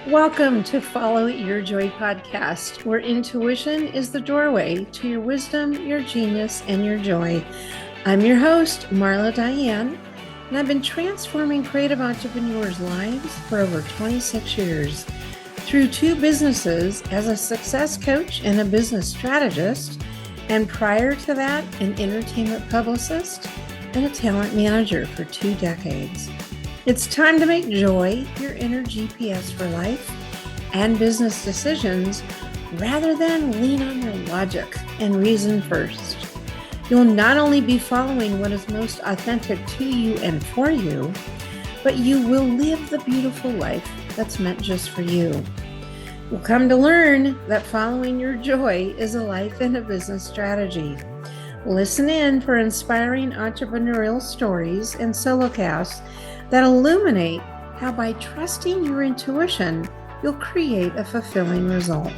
Welcome to Follow Your Joy podcast, where intuition is the doorway to your wisdom, your genius, and your joy. I'm your host, Marla Diane, and I've been transforming creative entrepreneurs' lives for over 26 years. Through 2 businesses as a success coach and a business strategist, and prior to that, an entertainment publicist and a talent manager for 2 decades. It's time to make joy your inner GPS for life and business decisions rather than lean on your logic and reason first. You'll not only be following what is most authentic to you and for you, but you will live the beautiful life that's meant just for you. You'll come to learn that following your joy is a life and a business strategy. Listen in for inspiring entrepreneurial stories and solocasts that illuminate how by trusting your intuition, you'll create a fulfilling result.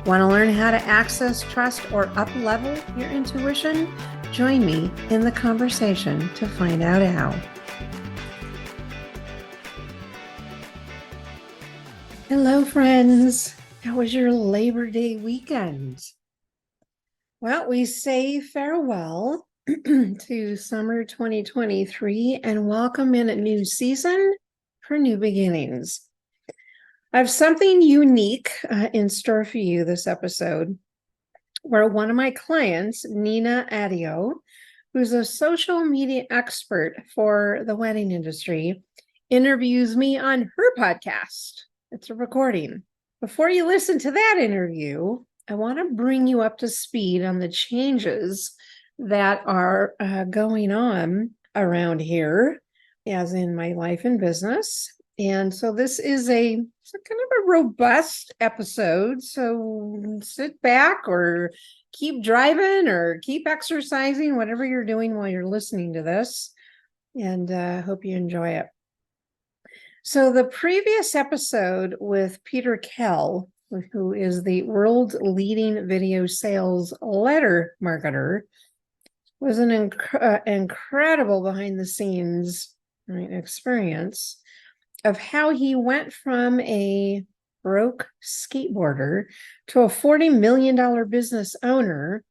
Want to learn how to access, trust, or up-level your intuition? Join me in the conversation to find out how. Hello, friends. How was your Labor Day weekend? Well, we say farewell to summer 2023 and welcome in a new season for new beginnings. I have something unique in store for you this episode, where one of my clients, Nina Adio, who's a social media expert for the wedding industry, interviews me on her podcast. It's a recording. Before you listen to that interview, I want to bring you up to speed on the changes that are going on around here, as in my life and business. And so this is a kind of a robust episode. So sit back or keep driving or keep exercising, whatever you're doing while you're listening to this. And hope you enjoy it. So the previous episode with Peter Kell, who is the world's leading video sales letter marketer, was an incredible behind the scenes experience of how he went from a broke skateboarder to a $40 million business owner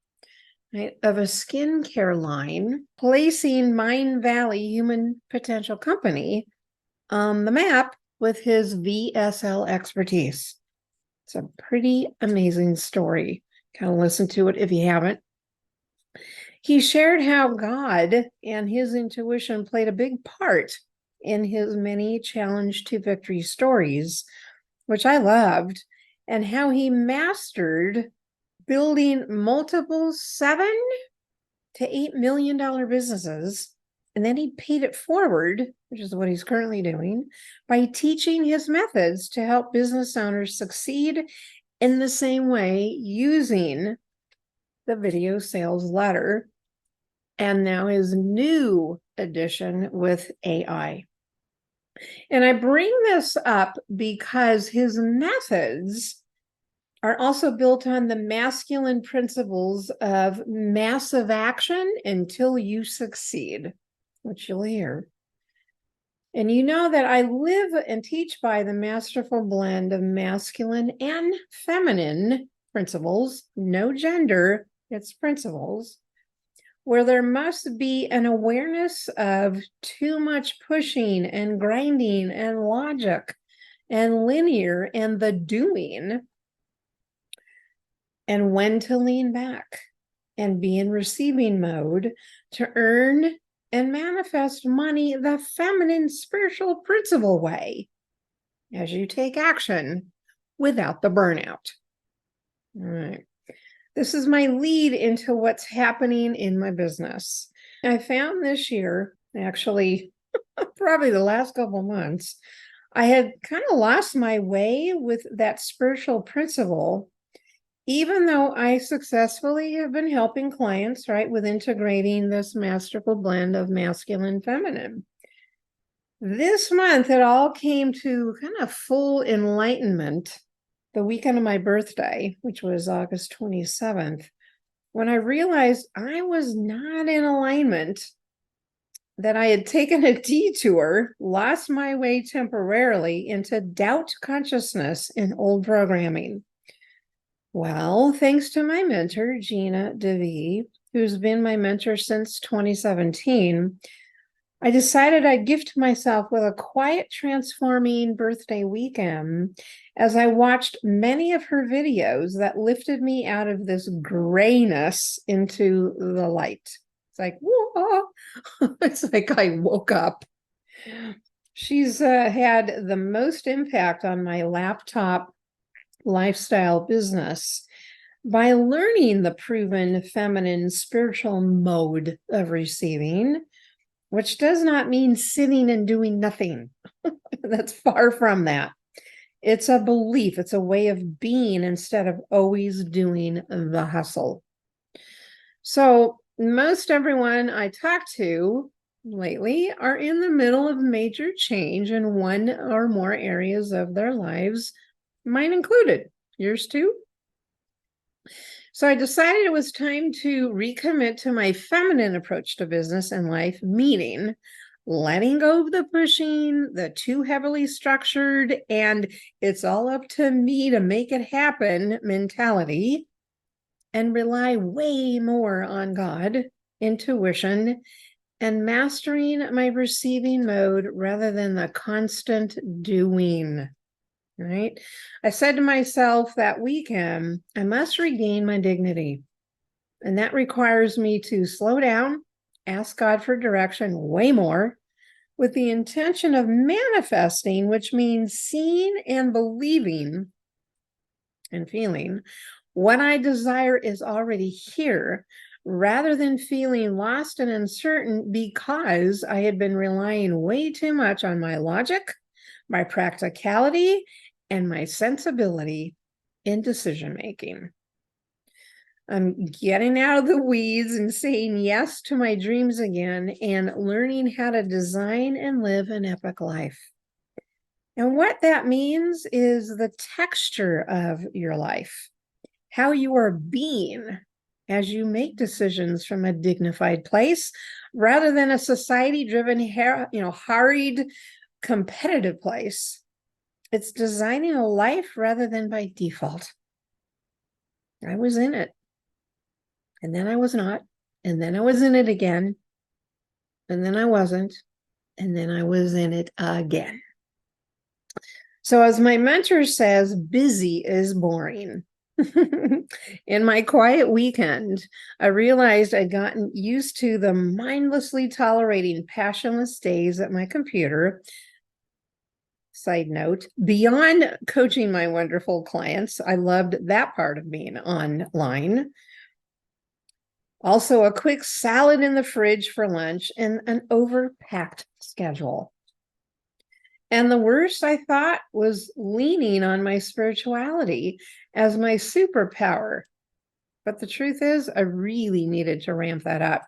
of a skincare line, placing Mind Valley Human Potential Company on the map with his VSL expertise. It's a pretty amazing story. Kind of listen to it if you haven't. He shared how God and his intuition played a big part in his many challenge to victory stories, which I loved, and how he mastered building multiple $7 to $8 million businesses, and then he paid it forward, which is what he's currently doing, by teaching his methods to help business owners succeed in the same way using the video sales letter, and now his new edition with AI. And I bring this up because his methods are also built on the masculine principles of massive action until you succeed, which you'll hear. And you know that I live and teach by the masterful blend of masculine and feminine principles, no gender, it's principles, where there must be an awareness of too much pushing and grinding and logic and linear and the doing, and when to lean back and be in receiving mode to earn and manifest money the feminine spiritual principle way as you take action without the burnout. All right. This is my lead into what's happening in my business. I found this year, actually, probably the last couple months, I had kind of lost my way with that spiritual principle, even though I successfully have been helping clients, with integrating this masterful blend of masculine and feminine. This month, it all came to kind of full enlightenment the weekend of my birthday, which was August 27th, when I realized I was not in alignment that I had taken a detour, lost my way temporarily into doubt consciousness in old programming. Well, thanks to my mentor, Gina DeVee, who's been my mentor since 2017, I decided I'd gift myself with a quiet, transforming birthday weekend as I watched many of her videos that lifted me out of this grayness into the light. It's like, whoa, it's like I woke up. She's had the most impact on my laptop lifestyle business by learning the proven feminine spiritual mode of receiving, which does not mean sitting and doing nothing. That's far from that. It's a belief, it's a way of being instead of always doing the hustle. So, most everyone I talk to lately are in the middle of major change in one or more areas of their lives, mine included. Yours too? So I decided it was time to recommit to my feminine approach to business and life, meaning letting go of the pushing, the too heavily structured, and it's all up to me to make it happen mentality, and rely way more on God, intuition, and mastering my receiving mode rather than the constant doing. Right? I said to myself that weekend, I must regain my dignity. And that requires me to slow down, ask God for direction way more, with the intention of manifesting, which means seeing and believing and feeling what I desire is already here, rather than feeling lost and uncertain because I had been relying way too much on my logic, my practicality, and my sensibility in decision making. I'm getting out of the weeds and saying yes to my dreams again and learning how to design and live an epic life. And what that means is the texture of your life, how you are being as you make decisions from a dignified place rather than a society-driven, hurried, competitive place. It's designing a life rather than by default. I was in it. And then I was not. And then I was in it again. And then I wasn't. And then I was in it again. So as my mentor says, busy is boring. In my quiet weekend, I realized I'd gotten used to the mindlessly tolerating passionless days at my computer. Side note, beyond coaching my wonderful clients, I loved that part of being online. Also, a quick salad in the fridge for lunch and an overpacked schedule. And the worst, I thought, was leaning on my spirituality as my superpower. But the truth is, I really needed to ramp that up.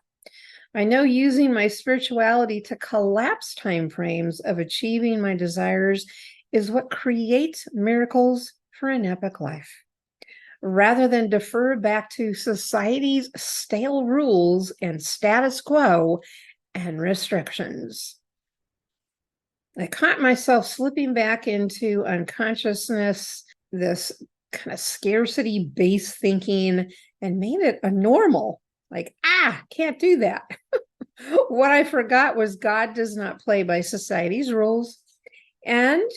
I know using my spirituality to collapse timeframes of achieving my desires is what creates miracles for an epic life, rather than defer back to society's stale rules and status quo and restrictions. I caught myself slipping back into unconsciousness, this kind of scarcity-based thinking, and made it a normal. Like, can't do that. What I forgot was God does not play by society's rules. And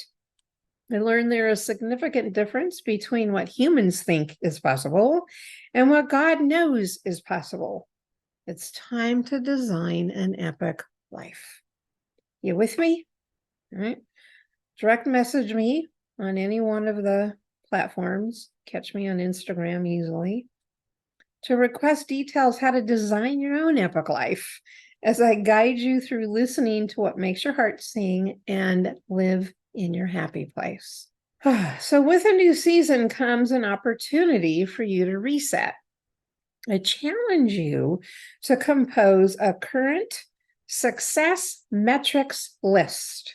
I learned there is a significant difference between what humans think is possible and what God knows is possible. It's time to design an epic life. You with me? All right. Direct message me on any one of the platforms. Catch me on Instagram easily to request details how to design your own epic life as I guide you through listening to what makes your heart sing and live in your happy place. So with a new season comes an opportunity for you to reset. I challenge you to compose a current success metrics list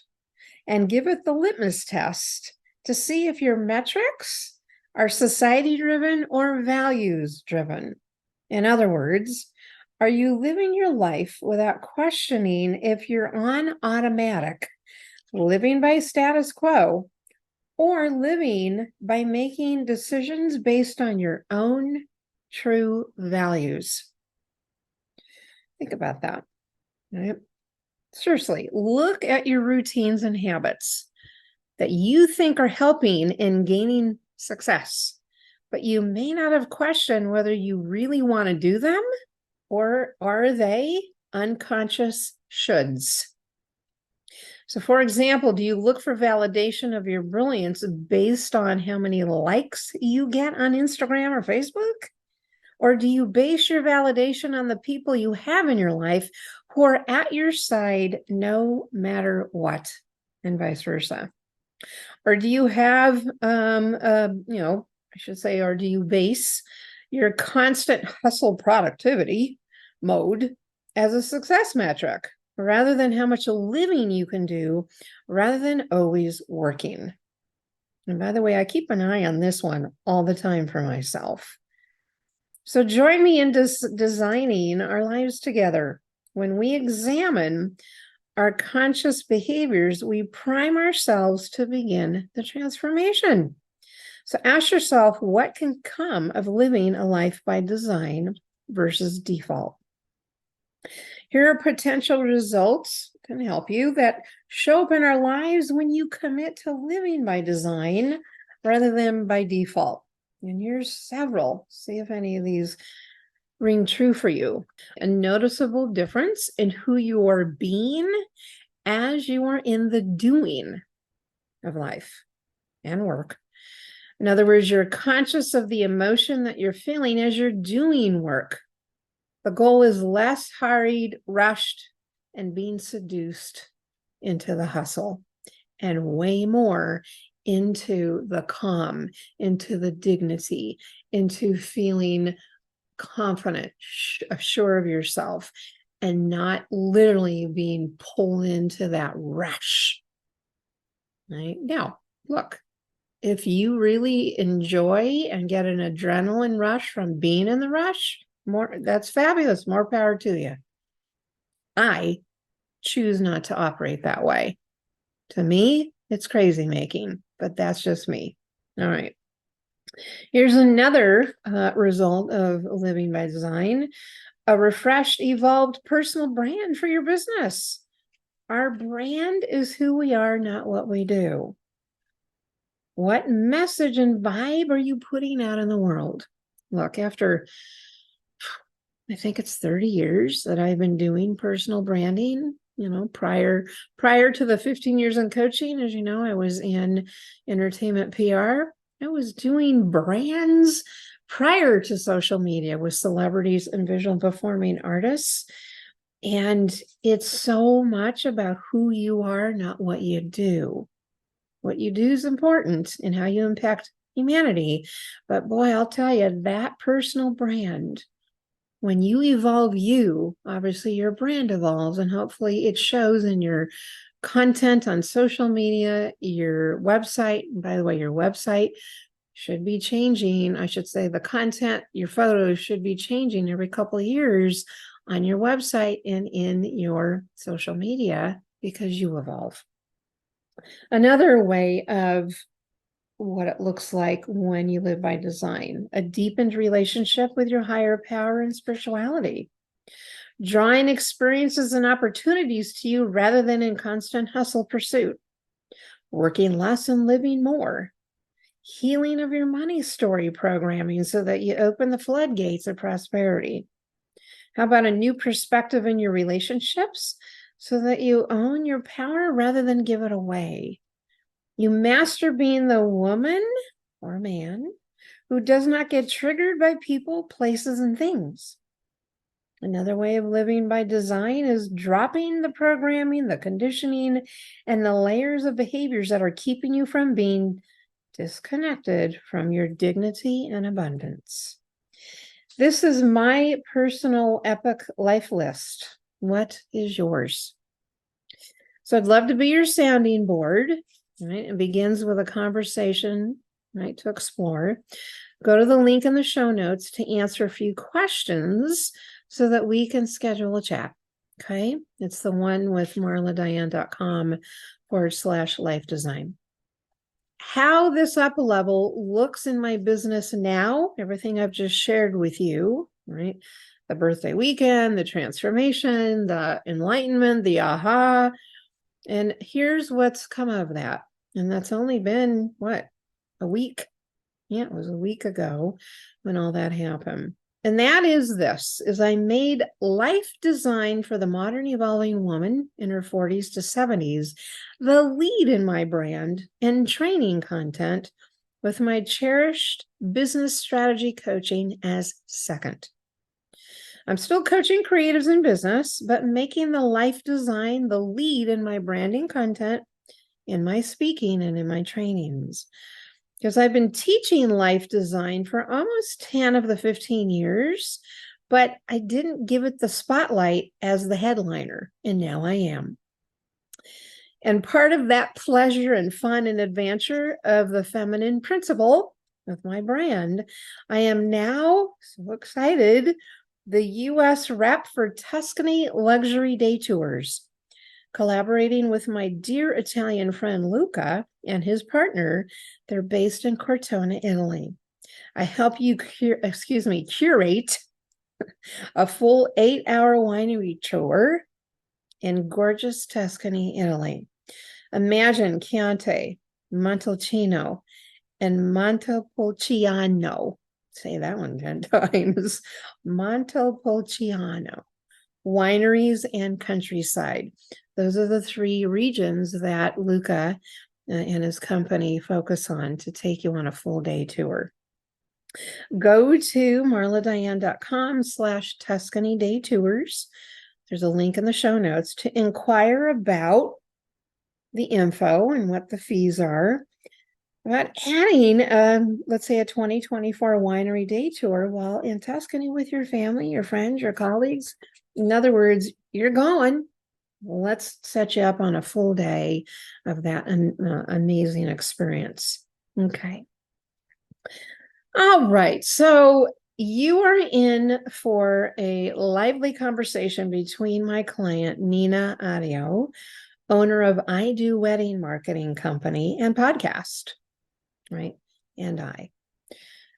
and give it the litmus test to see if your metrics are society-driven or values-driven. In other words, Are you living your life without questioning if you're on automatic, living by status quo, or living by making decisions based on your own true values? Think about that. Right? Seriously, look at your routines and habits that you think are helping in gaining success, but you may not have questioned whether you really want to do them, or are they unconscious shoulds? So, for example, do you look for validation of your brilliance based on how many likes you get on Instagram or Facebook? Or do you base your validation on the people you have in your life who are at your side no matter what, and vice versa? Or do you have, I should say, or do you base your constant hustle productivity mode as a success metric rather than how much living you can do, rather than always working? And by the way, I keep an eye on this one all the time for myself. So join me in designing our lives together. When we examine our conscious behaviors, we prime ourselves to begin the transformation. So ask yourself, what can come of living a life by design versus default? Here are potential results can help you that show up in our lives when you commit to living by design rather than by default. And here's several. See if any of these ring true for you. A noticeable difference in who you are being as you are in the doing of life and work. In other words, you're conscious of the emotion that you're feeling as you're doing work. The goal is less hurried, rushed, and being seduced into the hustle, and way more into the calm, into the dignity, into feeling confident, sure of yourself, and not literally being pulled into that rush. Right? Now, look, if you really enjoy and get an adrenaline rush from being in the rush, that's fabulous. More power to you. I choose not to operate that way. To me, it's crazy making, but that's just me. All right. Here's another result of living by design: a refreshed, evolved personal brand for your business. Our brand is who we are, not what we do. What message and vibe are you putting out in the world? Look, after, I think it's 30 years that I've been doing personal branding. Prior to the 15 years in coaching, as you know, I was in entertainment PR. I was doing brands prior to social media with celebrities and visual performing artists. And it's so much about who you are, not what you do. What you do is important in how you impact humanity. But boy, I'll tell you, that personal brand, when you evolve you, obviously your brand evolves, and hopefully it shows in your content on social media, your website. And by the way, your website should be changing. I should say the content, your photos should be changing every couple of years on your website and in your social media, because you evolve. Another way of what it looks like when you live by design: a deepened relationship with your higher power and spirituality, drawing experiences and opportunities to you rather than in constant hustle pursuit, working less and living more, healing of your money story programming so that you open the floodgates of prosperity. How about a new perspective in your relationships so that you own your power rather than give it away? You master being the woman or man who does not get triggered by people, places, and things. Another way of living by design is dropping the programming, the conditioning, and the layers of behaviors that are keeping you from being disconnected from your dignity and abundance. This is my personal epic life list. What is yours? So I'd love to be your sounding board. Right? It begins with a conversation, right, to explore. Go to the link in the show notes to answer a few questions so that we can schedule a chat. Okay. It's the one with marladiane.com/life design. How this up level looks in my business now, everything I've just shared with you, right? The birthday weekend, the transformation, the enlightenment, the aha. And here's what's come of that. And that's only been what? A week. Yeah, it was a week ago when all that happened. And that is this, is I made life design for the modern evolving woman in her 40s to 70s the lead in my brand and training content, with my cherished business strategy coaching as second. I'm still coaching creatives in business, but making the life design the lead in my branding content, in my speaking, and in my trainings. Because I've been teaching life design for almost 10 of the 15 years, but I didn't give it the spotlight as the headliner, and now I am. And part of that pleasure and fun and adventure of the feminine principle of my brand, I am now so excited, the US rep for Tuscany luxury day tours, collaborating with my dear Italian friend Luca and his partner. They're based in Cortona, Italy. I help you curate a full 8-hour winery tour in gorgeous Tuscany, Italy. Imagine Chianti, Montalcino, and Montepulciano. Say that one 10 times. Montepulciano. Wineries and countryside. Those are the 3 regions that Luca and his company focus on to take you on a full day tour. Go to marladiane.com/Tuscany day tours. There's a link in the show notes to inquire about the info and what the fees are. About adding, let's say, a 2024 winery day tour while in Tuscany with your family, your friends, your colleagues. In other words, you're going. Let's set you up on a full day of that amazing experience. Okay. All right. So you are in for a lively conversation between my client, Nina Adio, owner of I Do Wedding Marketing Company and podcast, right? And I.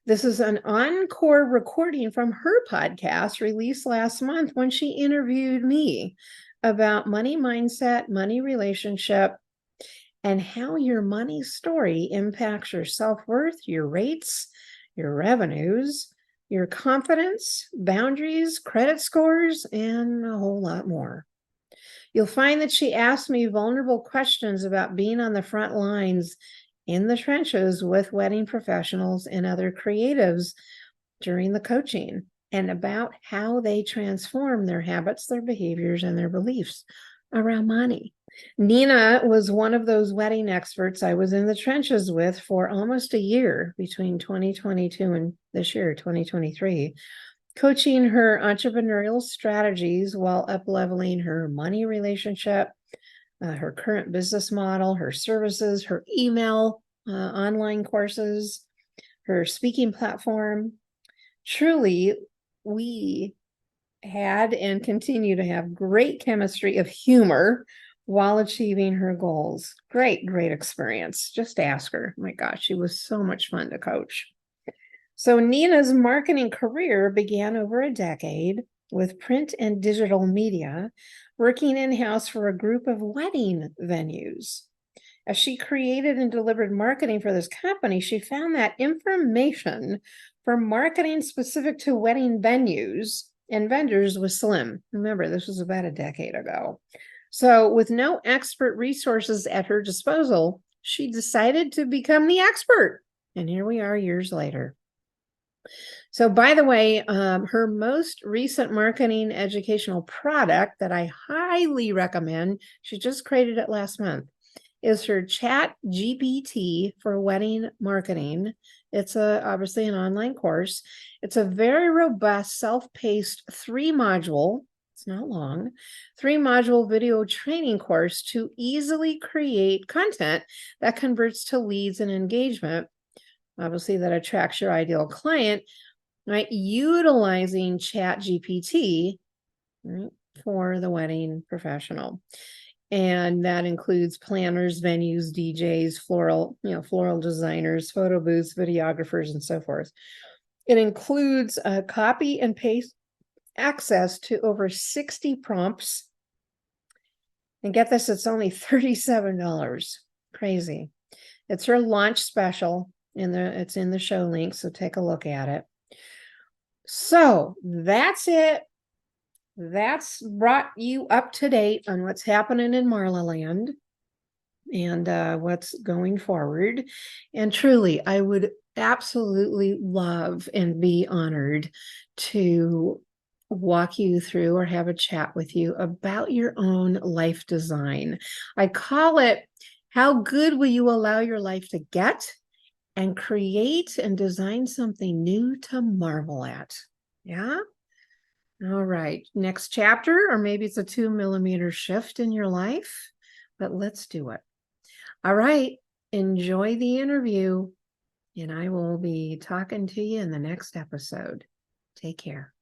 This is an encore recording from her podcast released last month when she interviewed me about money mindset, money relationship, and how your money story impacts your self-worth, your rates, your revenues, your confidence, boundaries, credit scores, and a whole lot more. You'll find that she asked me vulnerable questions about being on the front lines in the trenches with wedding professionals and other creatives during the coaching, and about how they transform their habits, their behaviors, and their beliefs around money. Nina was one of those wedding experts I was in the trenches with for almost a year between 2022 and this year, 2023, coaching her entrepreneurial strategies while up-leveling her money relationship, her current business model, her services, her email, online courses, her speaking platform. Truly, we had and continue to have great chemistry of humor while achieving her goals. Great experience. Just ask her. My gosh, she was so much fun to coach. So Nina's marketing career began over a decade with print and digital media, working in-house for a group of wedding venues. As she created and delivered marketing for this company, she found that information for marketing specific to wedding venues and vendors was slim. Remember, this was about a decade ago. So with no expert resources at her disposal, she decided to become the expert. And here we are years later. So by the way, her most recent marketing educational product that I highly recommend, she just created it last month, is her Chat GPT for wedding marketing. It's obviously an online course. It's a very robust, self-paced 3-module, it's not long, 3-module video training course to easily create content that converts to leads and engagement, obviously that attracts your ideal client, right? Utilizing Chat GPT, right, for the wedding professional. And that includes planners, venues, DJs, floral designers, photo booths, videographers, and so forth. It includes a copy and paste access to over 60 prompts. And get this, it's only $37. Crazy. It's her launch special, and it's in the show link, so take a look at it. So that's it. That's brought you up to date on what's happening in Marla Land and what's going forward. And truly, I would absolutely love and be honored to walk you through or have a chat with you about your own life design. I call it, how good will you allow your life to get and create and design something new to marvel at? Yeah. All right. Next chapter, or maybe it's a 2 millimeter shift in your life, but let's do it. All right. Enjoy the interview, and I will be talking to you in the next episode. Take care.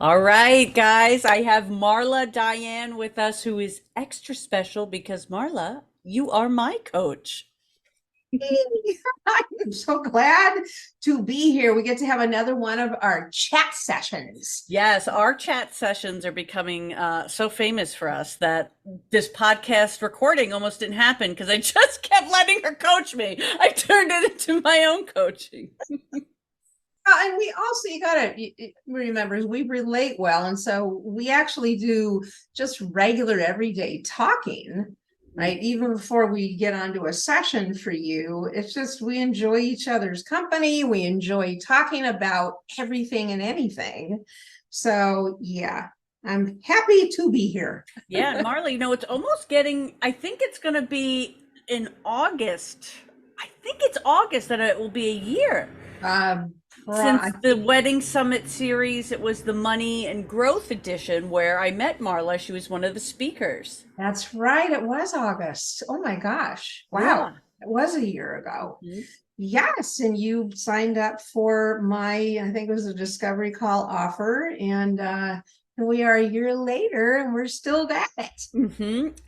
All right, guys, I have Marla Diane with us, who is extra special because Marla, you are my coach. I'm so glad to be here. We get to have another one of our chat sessions. Yes, our chat sessions are becoming so famous for us that this podcast recording almost didn't happen because I just kept letting her coach me. I turned it into my own coaching. And we also, you gotta remember, we relate well, and so we actually do just regular everyday talking, right? Even before we get onto a session for you, it's just we enjoy each other's company. We enjoy talking about everything and anything. So yeah, I'm happy to be here. Yeah, and Marla, it's almost getting, I think it's going to be in August. I think it's August that it will be a year. Um, Since the Wedding Summit series, it was the Money and Growth edition where I met Marla. She was one of the speakers. That's right. It was August. Oh my gosh. Wow. Yeah. It was a year ago. Mhm. Yes. And you signed up for I think it was a discovery call offer. And here we are a year later and we're still at it.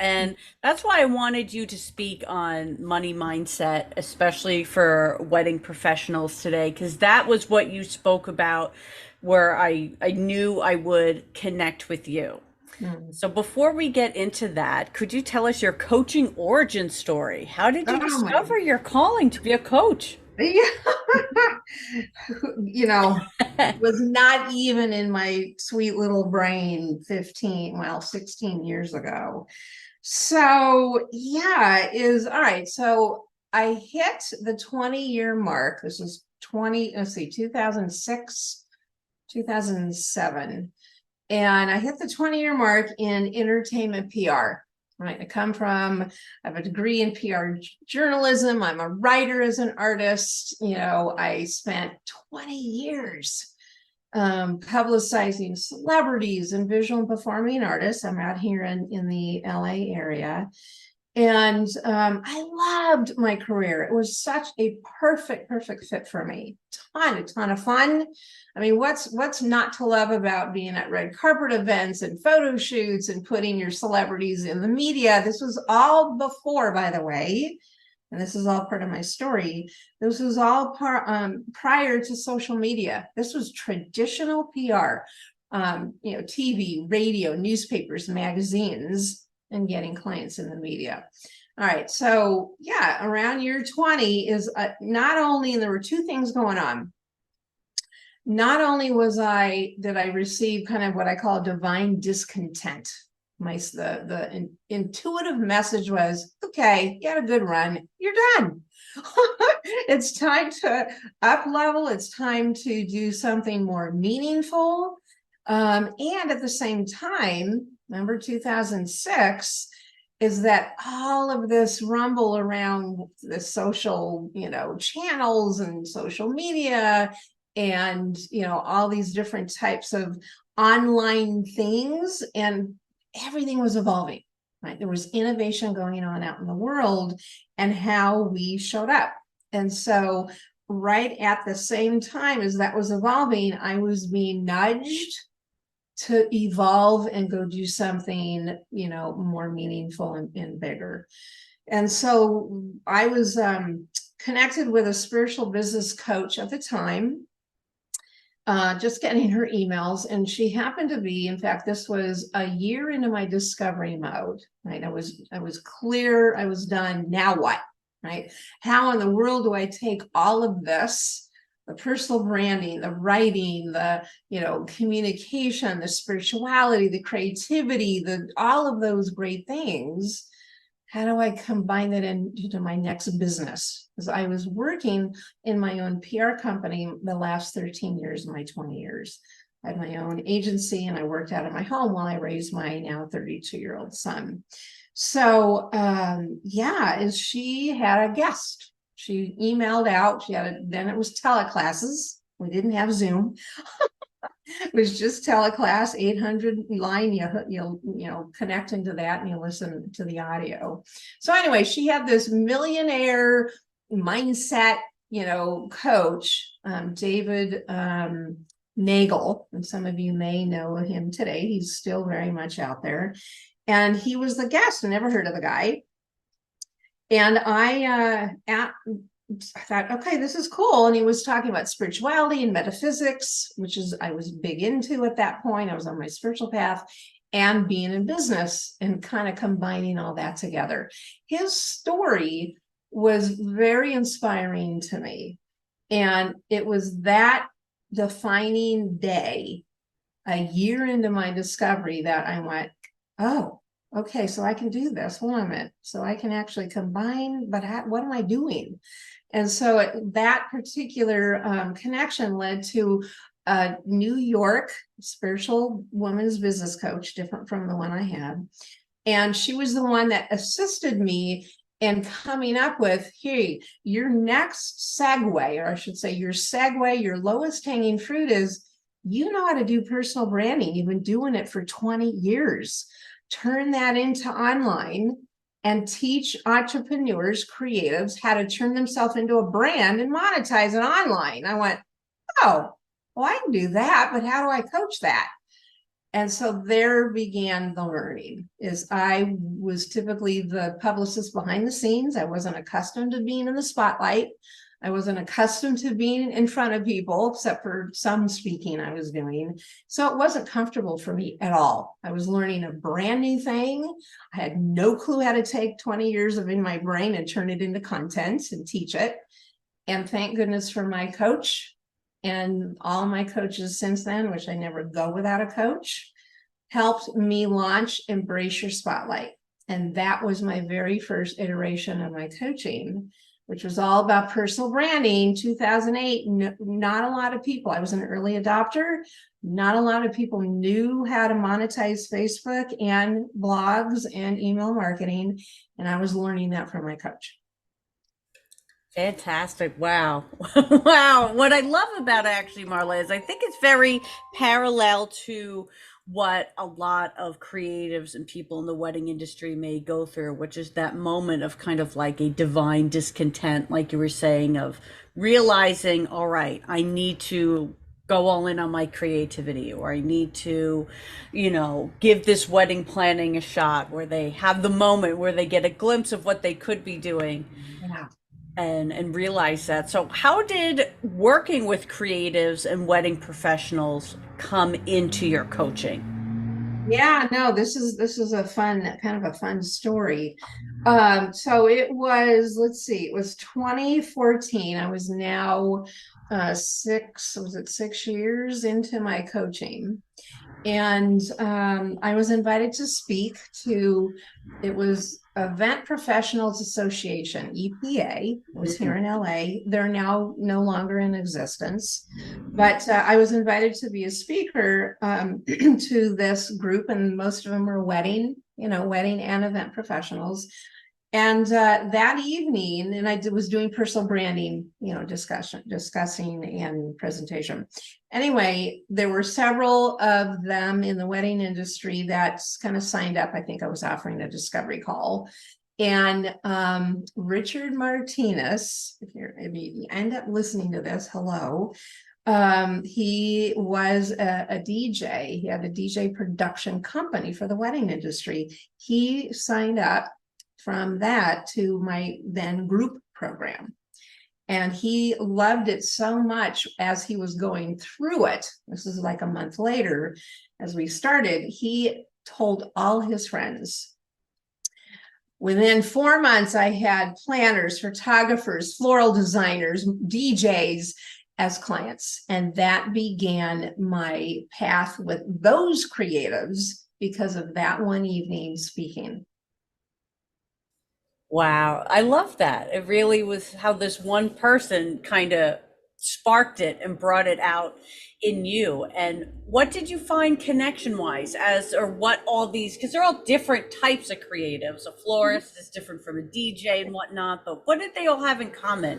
And that's why I wanted you to speak on money mindset, especially for wedding professionals today, because that was what you spoke about where I knew I would connect with you. Mm. So before we get into that, could you tell us your coaching origin story? How did you Oh my. discover your calling to be a coach? Yeah. Was not even in my sweet little brain 16 years ago. So yeah, is all right. So I hit the 20-year mark. This was 2006, 2007. And I hit the 20-year mark in entertainment PR. Right. I have a degree in PR journalism. I'm a writer as an artist. I spent 20 years publicizing celebrities and visual and performing artists. I'm out here in the LA area. And I loved my career. It was such a perfect fit for me. A ton of fun. I mean, what's not to love about being at red carpet events and photo shoots and putting your celebrities in the media? This was all before, by the way, and this is all part of my story. This was all prior to social media. This was traditional PR, TV, radio, newspapers, magazines, and getting clients in the media. All right. So yeah, around year 20 is not only, and there were two things going on. Not only did I receive kind of what I call divine discontent. The intuitive message was, okay, you had a good run, you're done. It's time to up level. It's time to do something more meaningful. And at the same time, remember 2006 is that all of this rumble around the social, channels and social media and, all these different types of online things, and everything was evolving, right? There was innovation going on out in the world and how we showed up. And so right at the same time as that was evolving, I was being nudged to evolve and go do something, more meaningful and bigger. And so I was connected with a spiritual business coach at the time, just getting her emails. And she happened to be, in fact, this was a year into my discovery mode, right? I was clear, I was done. Now what? Right? How in the world do I take all of this, the personal branding, the writing, the communication, the spirituality, the creativity, all of those great things? How do I combine that into my next business? Because I was working in my own PR company the last 13 years of my 20 years. I had my own agency and I worked out of my home while I raised my now 32-year-old son. So and she had a guest. She emailed out. Then it was teleclasses. We didn't have Zoom. It was just teleclass, 800 line. You connect into that and you listen to the audio. So anyway, she had this millionaire mindset, coach, David Nagel, and some of you may know him today. He's still very much out there. And he was the guest. I never heard of the guy. And I thought, okay, this is cool. And he was talking about spirituality and metaphysics, which I was big into at that point. I was on my spiritual path and being in business and kind of combining all that together. His story was very inspiring to me. And it was that defining day, a year into my discovery, that I went, oh, okay, so I can do this. Hold on a minute. So I can actually combine, but what am I doing? And so that particular connection led to a New York spiritual woman's business coach, different from the one I had. And she was the one that assisted me in coming up with, hey, your next segue, or I should say your segue, your lowest hanging fruit is, you know how to do personal branding. You've been doing it for 20 years. Turn that into online and teach entrepreneurs, creatives, how to turn themselves into a brand and monetize it online. I went, oh, well, I can do that, but how do I coach that? And so there began the learning. Is I was typically the publicist behind the scenes. I wasn't accustomed to being in the spotlight. I wasn't accustomed to being in front of people, except for some speaking I was doing. So it wasn't comfortable for me at all. I was learning a brand new thing. I had no clue how to take 20 years of in my brain and turn it into content and teach it. And thank goodness for my coach and all my coaches since then, which I never go without a coach, helped me launch Embrace Your Spotlight. And that was my very first iteration of my coaching, which was all about personal branding. 2008, not a lot of people, I was an early adopter. Not a lot of people knew how to monetize Facebook and blogs and email marketing. And I was learning that from my coach. Fantastic. Wow. Wow. What I love about it, actually, Marla, is I think it's very parallel to what a lot of creatives and people in the wedding industry may go through, which is that moment of kind of like a divine discontent, like you were saying, of realizing, all right, I need to go all in on my creativity, or I need to, give this wedding planning a shot, where they have the moment where they get a glimpse of what they could be doing. Yeah. And realize that. So how did working with creatives and wedding professionals come into your coaching? Yeah, no, this is a fun, kind of a fun story. So it was, let's see, it was 2014. I was now 6 years into my coaching. And I was invited to speak to, it was Event Professionals Association, EPA, was here in LA. They're now no longer in existence. But I was invited to be a speaker to this group, and most of them were wedding and event professionals. And that evening, and I was doing personal branding, discussing and presentation. Anyway, there were several of them in the wedding industry that kind of signed up. I think I was offering a discovery call. And Richard Martinez, if you end up listening to this, hello. He was a DJ. He had a DJ production company for the wedding industry. He signed up from that to my then group program. And he loved it so much as he was going through it. This is like a month later, as we started, he told all his friends. Within 4 months, I had planners, photographers, floral designers, DJs as clients. And that began my path with those creatives because of that one evening speaking. Wow, I love that. It really was how this one person kind of sparked it and brought it out in you. And what did you find connection wise as or what all these, because they're all different types of creatives. A florist is different from a DJ and whatnot, but what did they all have in common?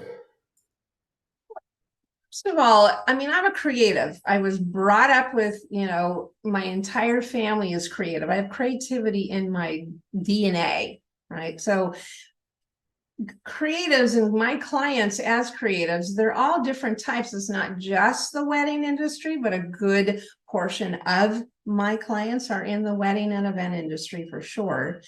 First of all, I mean, I'm a creative. I was brought up with, my entire family is creative. I have creativity in my DNA, right? So creatives and my clients as creatives, they're all different types. It's not just the wedding industry, but a good portion of my clients are in the wedding and event industry for sure.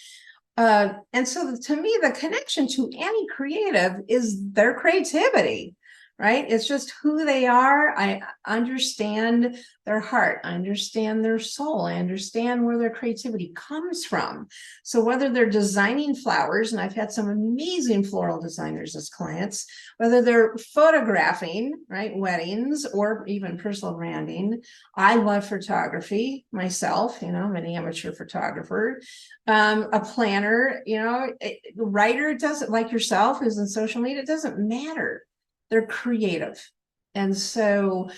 And so to me, the connection to any creative is their creativity, right? It's just who they are. I understand their heart. I understand their soul. I understand where their creativity comes from. So whether they're designing flowers, and I've had some amazing floral designers as clients, whether they're photographing, right, weddings or even personal branding. I love photography myself, I'm an amateur photographer. A planner, writer, it doesn't, like yourself who's in social media, it doesn't matter. They're creative. And so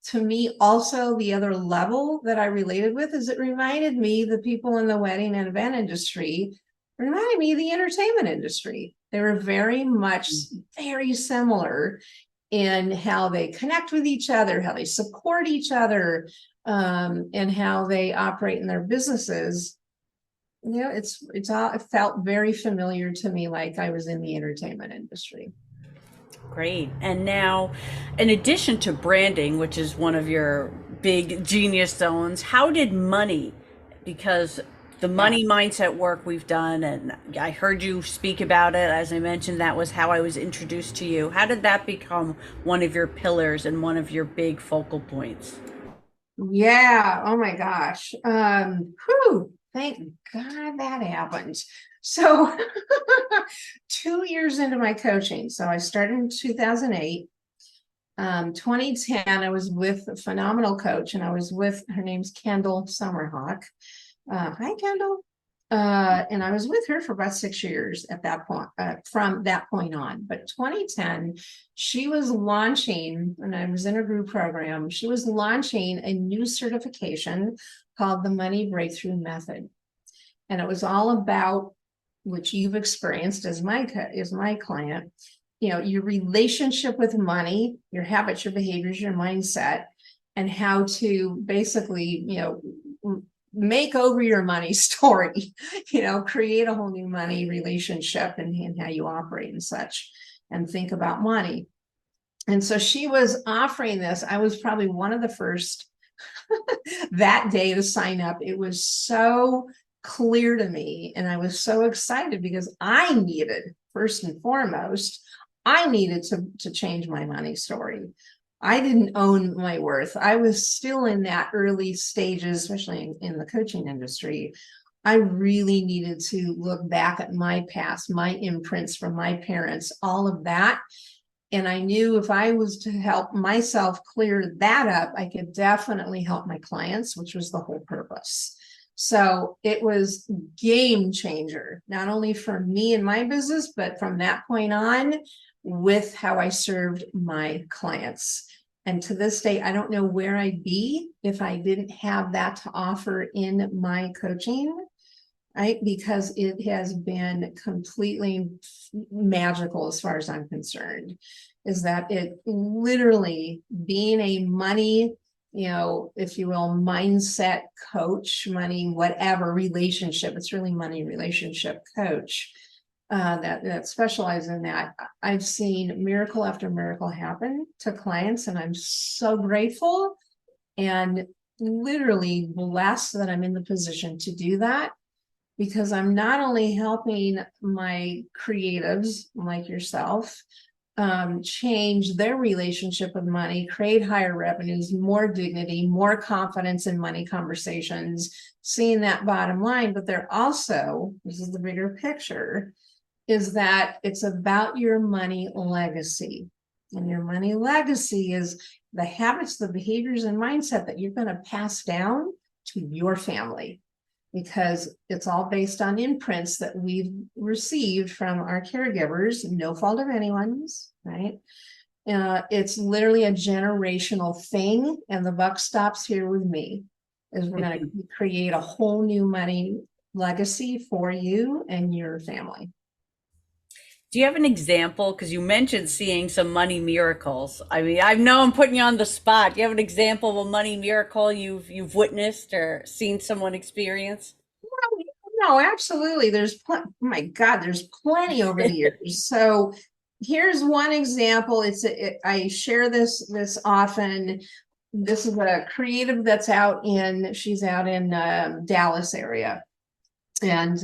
to me, also the other level that I related with is it reminded me the people in the wedding and event industry reminded me of the entertainment industry. They were very much very similar in how they connect with each other, how they support each other, and how they operate in their businesses. It's all, it felt very familiar to me, like I was in the entertainment industry. Great. And now, in addition to branding, which is one of your big genius zones, how did money, because the Yeah. money mindset work we've done, and I heard you speak about it, as I mentioned, that was how I was introduced to you. How did that become one of your pillars and one of your big focal points? Yeah. Oh my gosh. Thank God that happened. So 2 years into my coaching. So I started in 2008. 2010, I was with a phenomenal coach, and I was with, her name's Kendall Summerhawk. Hi, Kendall. And I was with her for about 6 years at that point, from that point on. But 2010, she was launching, and I was in a group program, she was launching a new certification called the Money Breakthrough Method. And it was all about, which you've experienced as my client, your relationship with money, your habits, your behaviors, your mindset, and how to basically, make over your money story, create a whole new money relationship and how you operate and such, and think about money. And so she was offering this. I was probably one of the first that day to sign up. It was so clear to me, and I was so excited because I needed, first and foremost, I needed to change my money story. I didn't own my worth. I was still in that early stages, especially in the coaching industry. I really needed to look back at my past, my imprints from my parents, all of that. And I knew if I was to help myself clear that up, I could definitely help my clients, which was the whole purpose. So it was game changer, not only for me and my business, but from that point on with how I served my clients. And to this day, I don't know where I'd be if I didn't have that to offer in my coaching, right? Because it has been completely magical as far as I'm concerned, is that it literally being a money, if you will, mindset coach, money, whatever relationship, it's really money relationship coach. that specialize in that. I've seen miracle after miracle happen to clients, and I'm so grateful and literally blessed that I'm in the position to do that, because I'm not only helping my creatives like yourself change their relationship with money, create higher revenues, more dignity, more confidence in money conversations, seeing that bottom line, but they're also, this is the bigger picture, is that it's about your money legacy. And your money legacy is the habits, the behaviors, and mindset that you're going to pass down to your family, because it's all based on imprints that we've received from our caregivers, no fault of anyone's, right? It's literally a generational thing, and the buck stops here with me. Is we're going to create a whole new money legacy for you and your family. Do you have an example? Because you mentioned seeing some money miracles. I mean, I know I'm putting you on the spot. Do you have an example of a money miracle you've witnessed or seen someone experience? No, absolutely. Oh my God, there's plenty over the years. So here's one example. I share this often. This is a creative that's she's out in Dallas area. And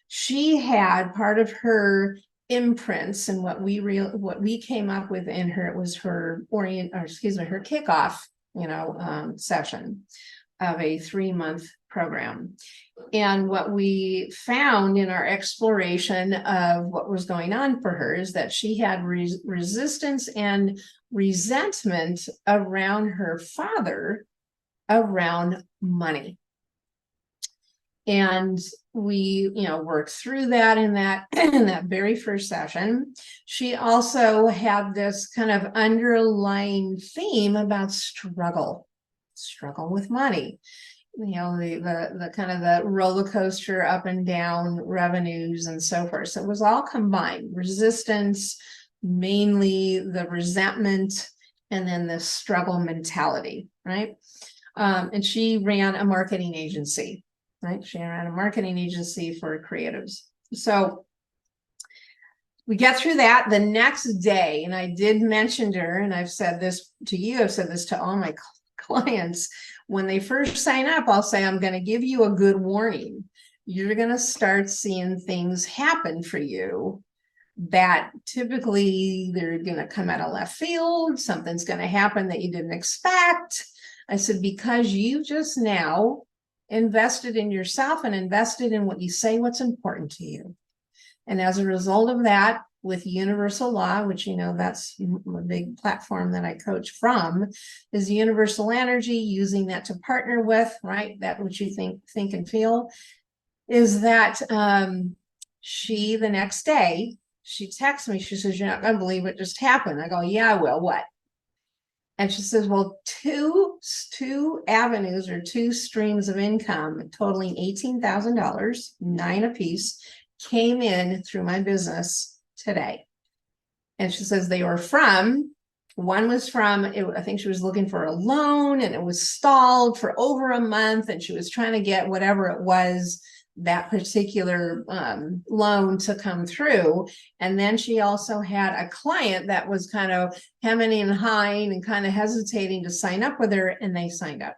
she had part of her imprints, and what we came up with in her, it was her her kickoff, session of a 3-month program. And what we found in our exploration of what was going on for her is that she had resistance and resentment around her father around money. And we, worked through that in that in that very first session. She also had this kind of underlying theme about struggle with money. The kind of the roller coaster up and down revenues and so forth. So it was all combined: resistance, mainly the resentment, and then the struggle mentality, right? And she ran a marketing agency. Right? She ran a marketing agency for creatives. So we get through that the next day, and I did mention to her, and I've said this to you, I've said this to all my clients. When they first sign up, I'll say, I'm going to give you a good warning. You're going to start seeing things happen for you that typically they're going to come out of left field. Something's going to happen that you didn't expect. I said, because you just now invested in yourself and invested in what you say, what's important to you. And as a result of that, with universal law, which, that's a big platform that I coach from, is universal energy, using that to partner with, right? That which you think and feel, is that she, the next day, she texts me, she says, you're not going to believe what just happened. I go, yeah, I will. What? And she says, well, two avenues or two streams of income totaling $18,000, 9 apiece, came in through my business today. And she says one was from, I think she was looking for a loan, and it was stalled for over a month, and she was trying to get whatever it was, that particular loan, to come through. And then she also had a client that was kind of hemming and hawing and kind of hesitating to sign up with her, and they signed up.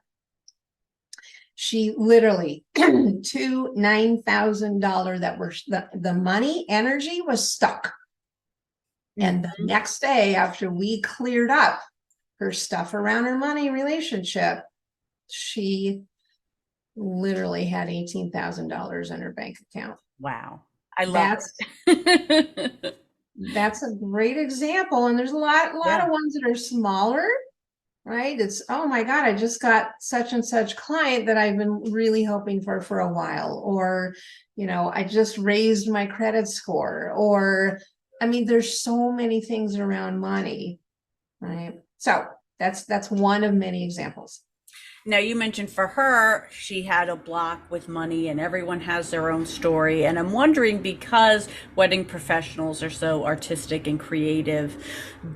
She literally two $9,000 that were the money energy was stuck. And the next day, after we cleared up her stuff around her money relationship, she literally had $18,000 in her bank account. Wow. I love That's a great example. And there's a lot of ones that are smaller, right? It's, oh my God, I just got such and such client that I've been really hoping for a while. Or, I just raised my credit score. Or, I mean, there's so many things around money, right? So that's one of many examples. Now, you mentioned for her, she had a block with money, and everyone has their own story. And I'm wondering, because wedding professionals are so artistic and creative,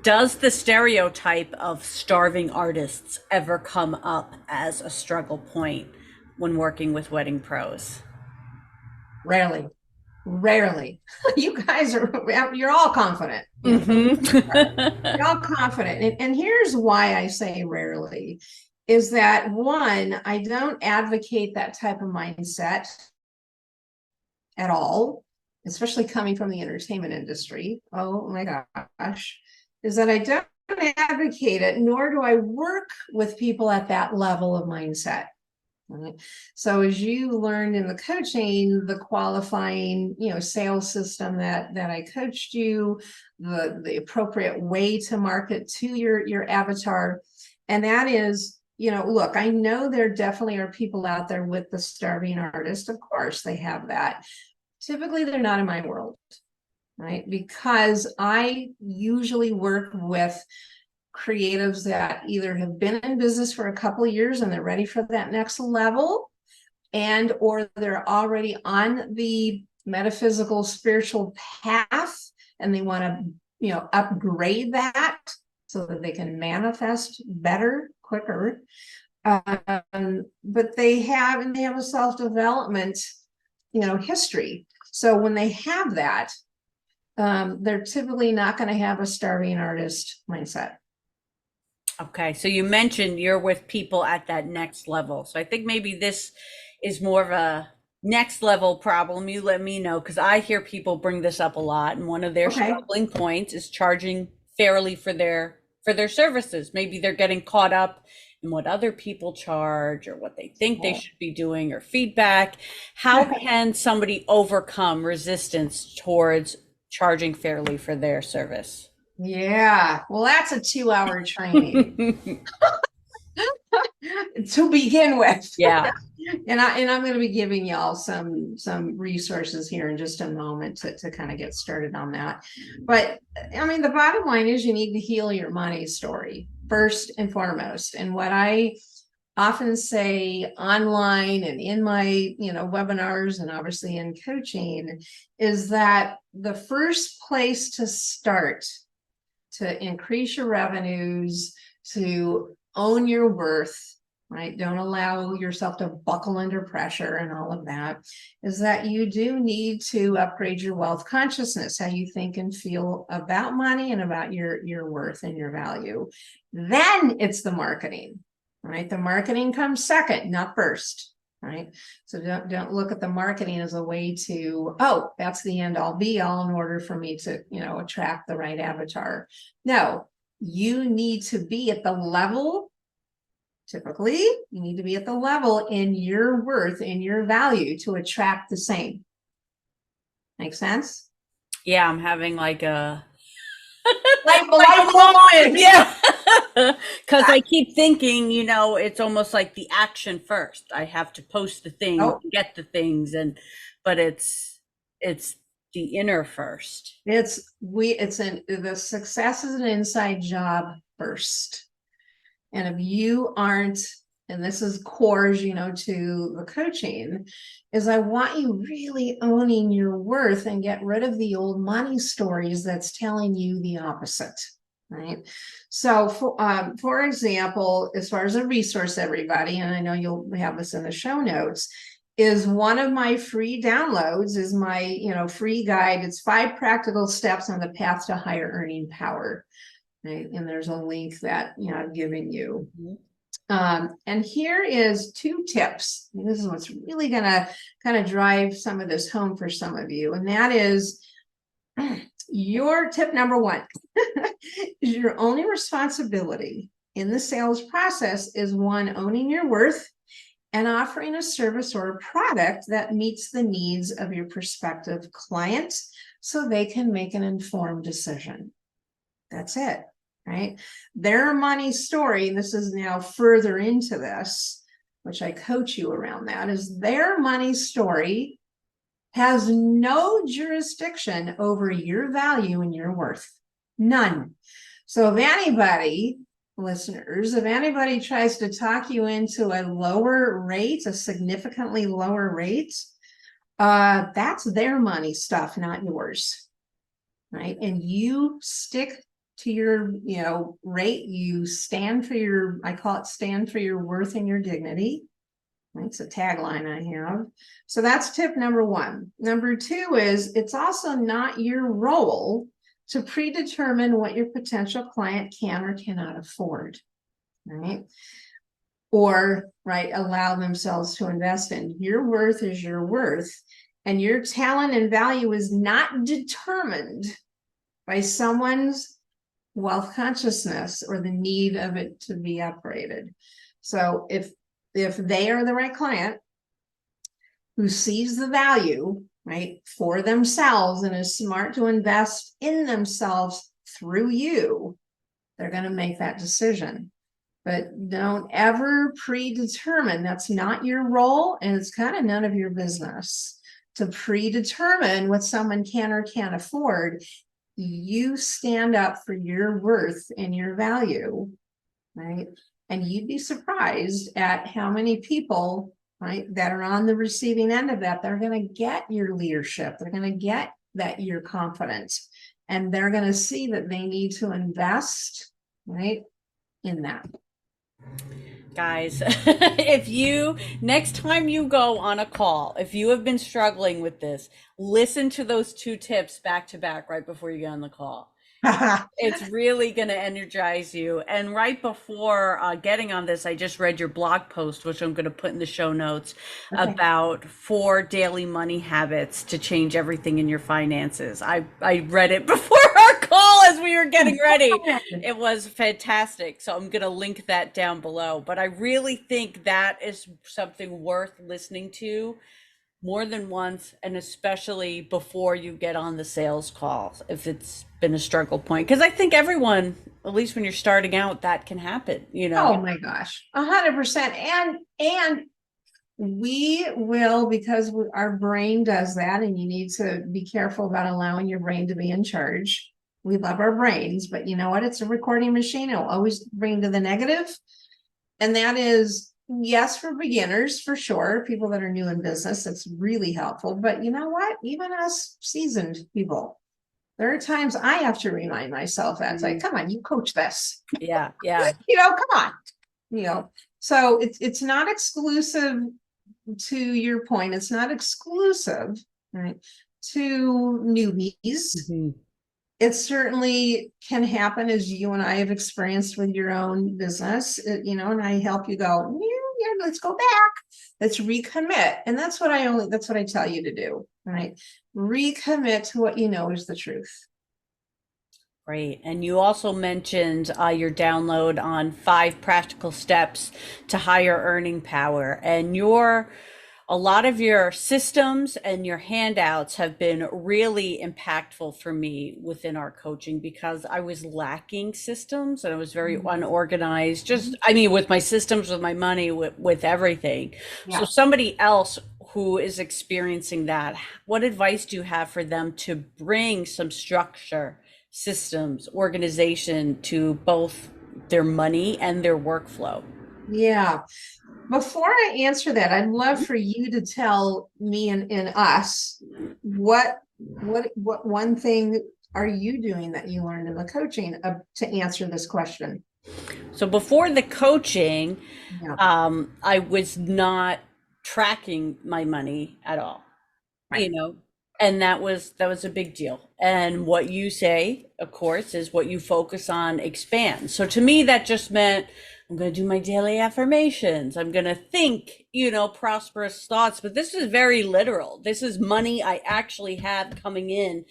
does the stereotype of starving artists ever come up as a struggle point when working with wedding pros? Rarely. Rarely. You guys are, you're all confident. You're all confident. And here's why I say rarely is that one, I don't advocate that type of mindset at all, especially coming from the entertainment industry. Oh my gosh, is that I don't advocate it, nor do I work with people at that level of mindset. Right. So as you learned in the coaching, the qualifying, sales system that I coached you, the appropriate way to market to your avatar, and that is, look, I know there definitely are people out there with the starving artist. Of course, they have that. Typically, they're not in my world, right? Because I usually work with creatives that either have been in business for a couple of years and they're ready for that next level, and or they're already on the metaphysical spiritual path and they want to upgrade that so that they can manifest better, quicker. But they have a self-development history. So when they have that, they're typically not going to have a starving artist mindset. Okay, so you mentioned you're with people at that next level. So I think maybe this is more of a next level problem. You let me know because I hear people bring this up a lot, and one of their Okay. struggling points is charging fairly for their services. Maybe they're getting caught up in what other people charge or what they think they should be doing or feedback. How can somebody overcome resistance towards charging fairly for their service? Yeah, well, that's a 2-hour training to begin with. Yeah. And I'm going to be giving y'all some resources here in just a moment to kind of get started on that. But I mean, the bottom line is you need to heal your money story first and foremost. And what I often say online and in my webinars and obviously in coaching is that the first place to start to increase your revenues, to own your worth, right? Don't allow yourself to buckle under pressure and all of that, is that you do need to upgrade your wealth consciousness, how you think and feel about money and about your worth and your value. Then it's the marketing, right? The marketing comes second, not first. Right. So don't look at the marketing as a way to, oh, that's the end all be all in order for me to, attract the right avatar. No, you need to be at the level. Typically, you need to be at the level in your worth, in your value to attract the same. Make sense? Yeah, I'm having like a Like like a moment. Yeah. Because Ah, I keep thinking, it's almost like the action first. I have to post the things, oh, get the things, but it's the inner first. the success is an inside job first. And if you aren't, and this is core, to the coaching, is I want you really owning your worth and get rid of the old money stories that's telling you the opposite. Right. So for example, as far as a resource, everybody, and I know you'll have this in the show notes, is one of my free downloads is my, free guide. It's 5 practical steps on the path to higher earning power. Right? And there's a link that I've given you. And here is 2 tips. And this is what's really going to kind of drive some of this home for some of you. And that is your tip number 1 is your only responsibility in the sales process is 1, owning your worth and offering a service or a product that meets the needs of your prospective client so they can make an informed decision. That's it, right? Their money story, and this is now further into this, which I coach you around that, is their money story has no jurisdiction over your value and your worth. None. So if anybody, listeners, if anybody tries to talk you into a lower rate, a significantly lower rate, that's their money stuff, not yours. Right. And you stick to your, rate. You stand for your, I call it stand for your worth and your dignity. It's a tagline I have. So that's tip number one. Number two is it's also not your role to predetermine what your potential client can or cannot afford, right? Or, right, allow themselves to invest in. Your worth is your worth, and your talent and value is not determined by someone's wealth consciousness or the need of it to be upgraded. So if they are the right client who sees the value, right, for themselves and is smart to invest in themselves through you, they're going to make that decision. But don't ever predetermine. That's not your role, and it's kind of none of your business to predetermine what someone can or can't afford. You stand up for your worth and your value, right? And you'd be surprised at how many people, right, that are on the receiving end of that. They're going to get your leadership. They're going to get that you're confident, and they're going to see that they need to invest, right, in that. Guys, if you next time you go on a call, if you have been struggling with this, listen to those two tips back to back right before you get on the call. It's really going to energize you. And right before getting on this, I just read your blog post, which I'm going to put in the show notes, Okay. about 4 daily money habits to change everything in your finances. I read it before our call as we were getting ready. It was fantastic. So I'm going to link that down below. But I really think that is something worth listening to more than once, and especially before you get on the sales calls, if it's been a struggle point. Because I think everyone, at least when you're starting out, that can happen, you know. Oh my gosh, 100%. And we will, because our brain does that, and you need to be careful about allowing your brain to be in charge. We love our brains, but you know what? It's a recording machine. It'll always bring to the negative. And that is, yes, for beginners, for sure. People that are new in business, it's really helpful. But you know what? Even us seasoned people, there are times I have to remind myself that it's like, come on, you coach this. Yeah. Come on. So it's not exclusive, to your point. It's not exclusive, right, to newbies. Mm-hmm. It certainly can happen, as you and I have experienced with your own business, and I help you go, yeah, let's go back, let's recommit. And that's what I tell you to do, right? Recommit to what you know is the truth. Great. And you also mentioned your download on 5 practical steps to higher earning power. And a lot of your systems and your handouts have been really impactful for me within our coaching, because I was lacking systems and I was very unorganized, with my systems, with my money, with everything. Yeah. So somebody else who is experiencing that, what advice do you have for them to bring some structure, systems, organization to both their money and their workflow? Yeah. Before I answer that, I'd love for you to tell me and us what one thing are you doing that you learned in the coaching to answer this question? So before the coaching, Yeah. I was not tracking my money at all, Right. and that was a big deal. And what you say, of course, is what you focus on expands. So to me, that just meant I'm going to do my daily affirmations. I'm going to think, prosperous thoughts. But this is very literal. This is money I actually have coming in,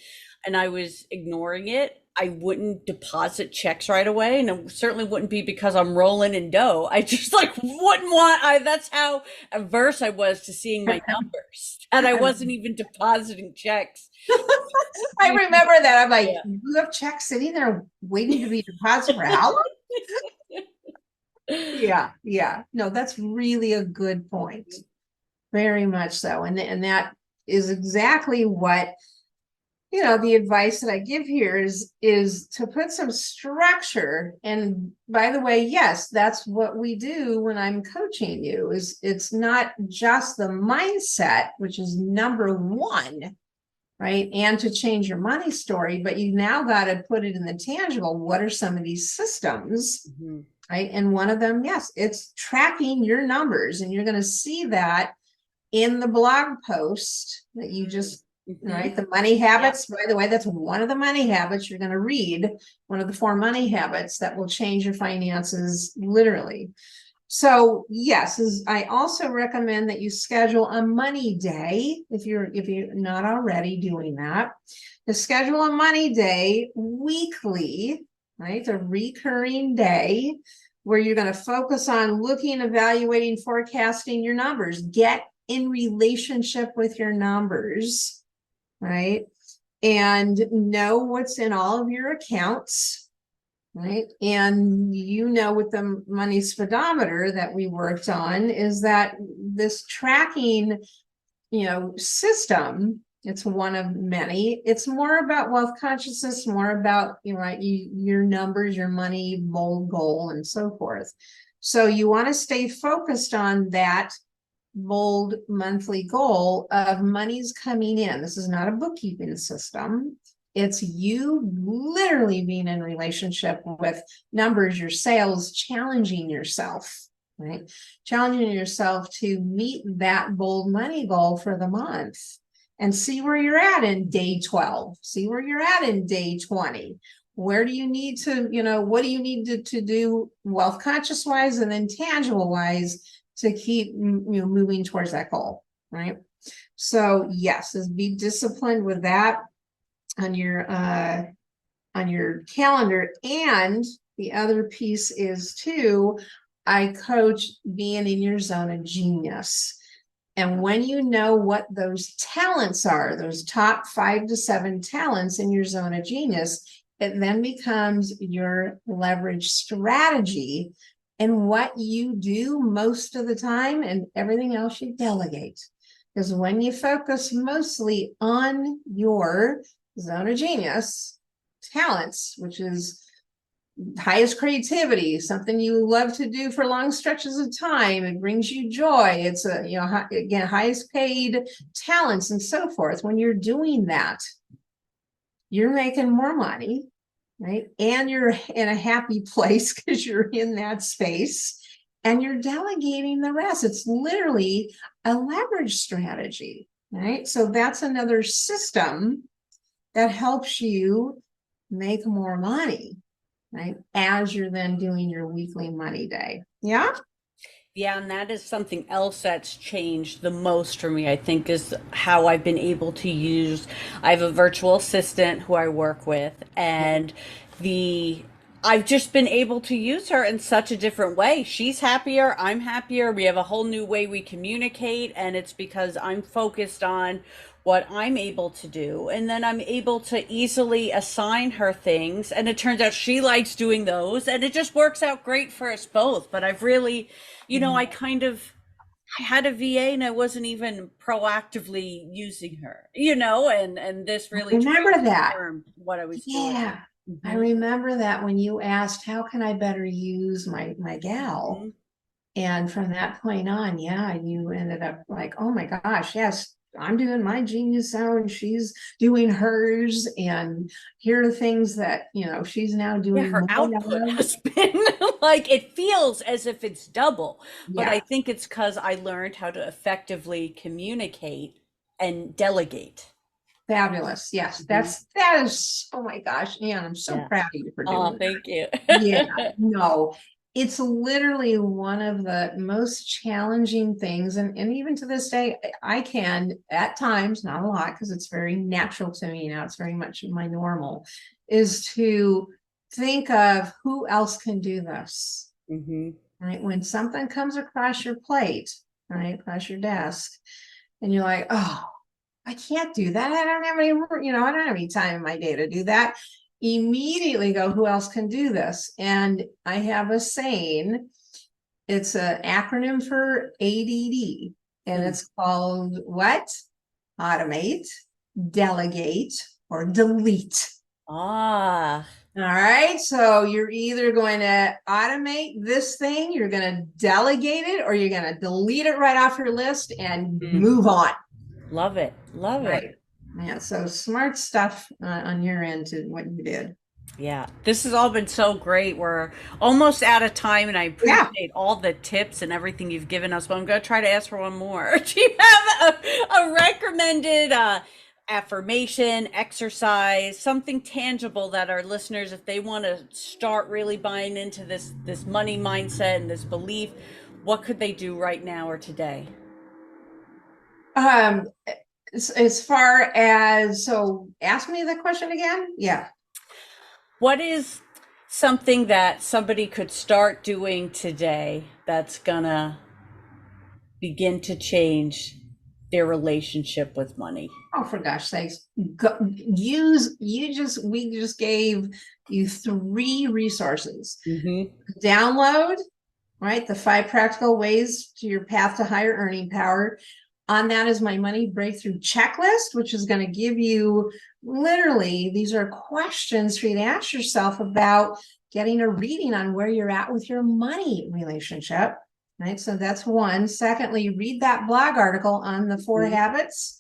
and I was ignoring it. I wouldn't deposit checks right away, and it certainly wouldn't be because I'm rolling in dough. I just wouldn't want. That's how averse I was to seeing my numbers, and I wasn't even depositing checks. I remember that. I'm like, Yeah. you have checks sitting there waiting to be deposited for how long? Yeah. No, that's really a good point. Very much so. And that is exactly what, the advice that I give here is to put some structure. And by the way, yes, that's what we do when I'm coaching you. Is it's not just the mindset, which is number one, right? And to change your money story, but you now got to put it in the tangible. What are some of these systems? Mm-hmm. Right. And one of them, yes, it's tracking your numbers. And you're going to see that in the blog post that you just, Mm-hmm. right, the money Yep. habits. By the way, that's one of the money habits you're going to read, one of the 4 money habits that will change your finances literally. So yes, I also recommend that you schedule a money day if you're not already doing that. To schedule a money day weekly, right? A recurring day where you're going to focus on looking, evaluating, forecasting your numbers. Get in relationship with your numbers, right? And know what's in all of your accounts, right? And with the money speedometer that we worked on is that this tracking, system, it's one of many. It's more about wealth consciousness, more about, your numbers, your money, bold goal, and so forth. So you want to stay focused on that bold monthly goal of money's coming in. This is not a bookkeeping system. It's you literally being in relationship with numbers, your sales, challenging yourself, right? Challenging yourself to meet that bold money goal for the month and see where you're at in day 12, see where you're at in day 20. Where do you need to, what do you need to do wealth conscious wise and then tangible wise to keep moving towards that goal, right? So yes, is be disciplined with that on your calendar. And the other piece is too, I coach being in your zone of genius. And when you know what those talents are, those top 5 to 7 talents in your zone of genius, it then becomes your leverage strategy and what you do most of the time, and everything else you delegate. Because when you focus mostly on your zone of genius talents, which is highest creativity, something you love to do for long stretches of time, it brings you joy, it's again, highest paid talents and so forth. When you're doing that, you're making more money, right? And you're in a happy place because you're in that space and you're delegating the rest. It's literally a leverage strategy, right? So that's another system that helps you make more money, right? As you're then doing your weekly money day. Yeah. Yeah, and that is something else that's changed the most for me, I think, is how I've been able to use. I have a virtual assistant who I work with, and the I've just been able to use her in such a different way. She's happier, I'm happier. We have a whole new way we communicate, and it's because I'm focused on what I'm able to do. And then I'm able to easily assign her things. And it turns out she likes doing those. And it just works out great for us both. But I've really, I had a VA and I wasn't even proactively using her, and this really truly Remember that. confirmed what I was doing. Yeah. I Hmm. remember that when you asked, how can I better use my gal? Hmm. And from that point on, yeah, you ended up like, oh my gosh, yes, I'm doing my genius zone. She's doing hers. And here are things that, she's now Yeah, doing her more output of. has been like it feels as if it's double, but I Yeah. think it's because I learned how to effectively communicate and delegate. Fabulous. Yes. Hmm. That is, oh my gosh. Yeah. I'm so Yeah. proud of you for Oh, doing that. thank you. Yeah, no, it's literally one of the most challenging things. And even to this day, I can at times, not a lot, because it's very natural to me now, it's very much my normal, is to think of who else can do this, Hmm. right? When something comes across your plate, right, across your desk, and you're like, oh, I can't do that. I don't have any, I don't have any time in my day to do that. Immediately go, who else can do this? And I have a saying, it's an acronym for ADD, and Mm. it's called what? Automate, delegate, or delete. Ah, All right. So you're either going to automate this thing, you're going to delegate it, or you're going to delete it right off your list and mm. move on. Love it. Love it. Right. Yeah, so smart stuff on your end to what you did. Yeah, this has all been so great. We're almost out of time, and I Yeah. appreciate all the tips and everything you've given us. But I'm going to try to ask for one more. Do you have a recommended affirmation, exercise, something tangible that our listeners, if they want to start really buying into this money mindset and this belief, what could they do right now or today? Um, as far as, so ask me the question again. Yeah. What is something that somebody could start doing today that's gonna begin to change their relationship with money? Oh, for gosh sakes. We just gave you three resources. Mm-hmm. Download, right? The 5 practical ways to your path to higher earning power. On that is my money breakthrough checklist, which is going to give you literally, these are questions for you to ask yourself about getting a reading on where you're at with your money relationship. Right. So that's one. Secondly, read that blog article on the 4 habits,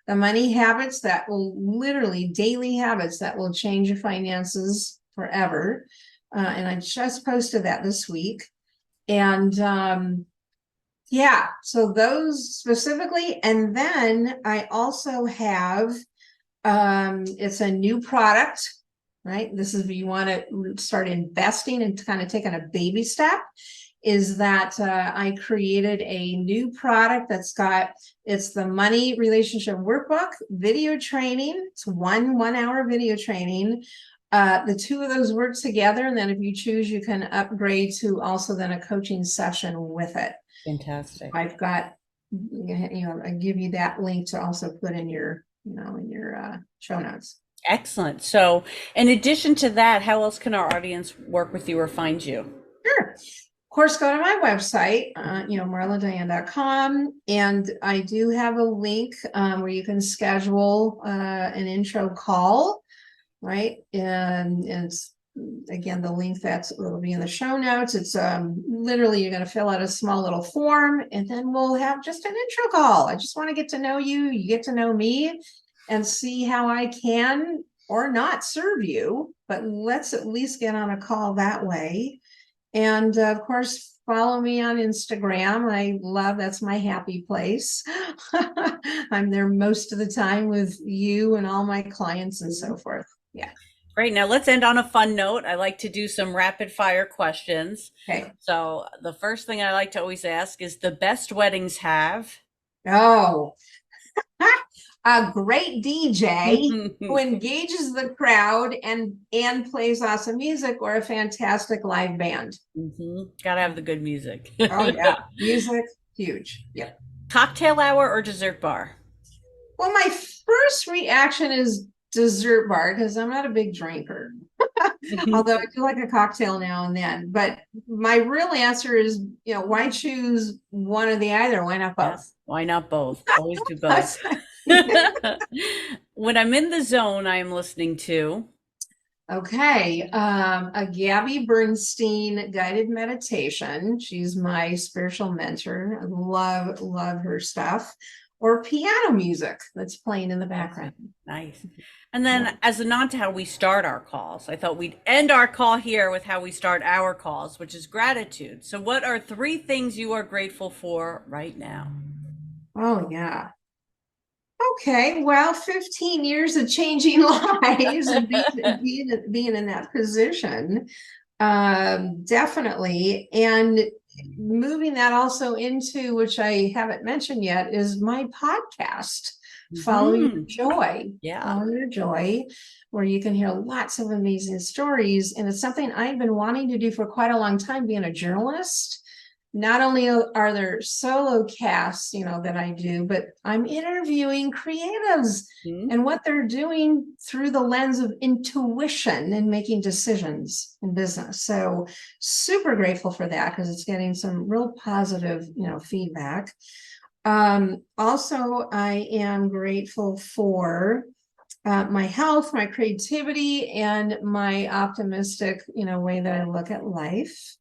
the money habits that will literally daily habits that will change your finances forever. And I just posted that this week. And yeah, so those specifically. And then I also have it's a new product, right? This is where you want to start investing and kind of taking a baby step. Is that I created a new product it's the money relationship workbook video training. It's 1 hour video training. The two of those work together, and then if you choose, you can upgrade to also then a coaching session with it. Fantastic. I've got, I give you that link to also put in your, in your show notes. Excellent. So, in addition to that, how else can our audience work with you or find you? Sure. Of course, go to my website, marladiane.com, and I do have a link where you can schedule an intro call, right? And it's again the link will be in the show notes. It's literally you're going to fill out a small little form, and then we'll have just an intro call. I just want to get to know you. You get to know me, and see how I can or not serve you. But let's at least get on a call that way. And of course, follow me on Instagram. That's my happy place. I'm there most of the time with you and all my clients and so forth. Yeah. Great. Now let's end on a fun note. I like to do some rapid fire questions. Okay. So the first thing I like to always ask is the best weddings have. Oh, a great DJ who engages the crowd and plays awesome music, or a fantastic live band. Gotta have the good music. Oh yeah, music, huge. Yep. Cocktail hour or dessert bar? Well, my first reaction is dessert bar because I'm not a big drinker. Although I do like a cocktail now and then. But my real answer is, why choose one or the other? Why not both? Yeah, why not both? Always do both. When I'm in the zone, I am listening to. Okay, a Gabby Bernstein guided meditation. She's my spiritual mentor. I love her stuff. Or piano music that's playing in the background. Nice. And then, as a nod to how we start our calls, I thought we'd end our call here with how we start our calls, which is gratitude. So, what are 3 things you are grateful for right now? Oh, yeah. Okay, well, 15 years of changing lives and being in that position, definitely. And moving that also into, which I haven't mentioned yet, is my podcast, Follow Your Joy. Yeah. Follow Your Joy, where you can hear lots of amazing stories. And it's something I've been wanting to do for quite a long time, being a journalist. Not only are there solo casts, that I do, but I'm interviewing creatives and what they're doing through the lens of intuition and making decisions in business. So super grateful for that because it's getting some real positive, feedback. Also, I am grateful for my health, my creativity, and my optimistic, way that I look at life.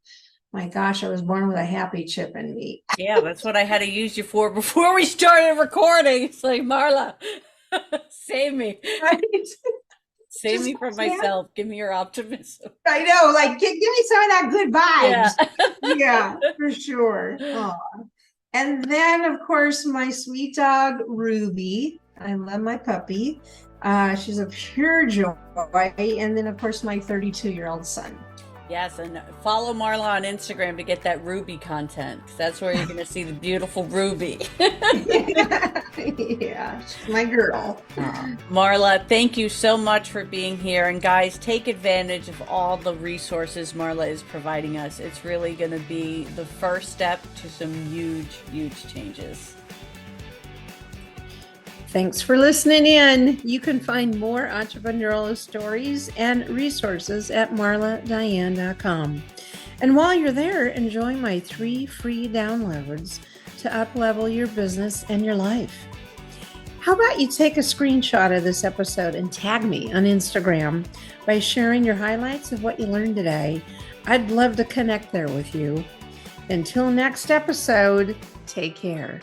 My gosh, I was born with a happy chip in me. Yeah, that's what I had to use you for before we started recording. It's like, Marla, Save me. Right? Save Just me from stand. myself. Give me your optimism. I know, like give me some of that good Yeah. vibes. Yeah, for sure. Oh. And then, of course, my sweet dog, Ruby. I love my puppy. She's a pure joy. And then, of course, my 32-year-old son. Yes, and follow Marla on Instagram to get that Ruby content, 'cause that's where you're going to see the beautiful Ruby. Yeah, she's my girl. Marla, thank you so much for being here. And guys, take advantage of all the resources Marla is providing us. It's really going to be the first step to some huge, huge changes. Thanks for listening in. You can find more entrepreneurial stories and resources at marladiane.com. And while you're there, enjoy my 3 free downloads to up-level your business and your life. How about you take a screenshot of this episode and tag me on Instagram by sharing your highlights of what you learned today? I'd love to connect there with you. Until next episode, take care.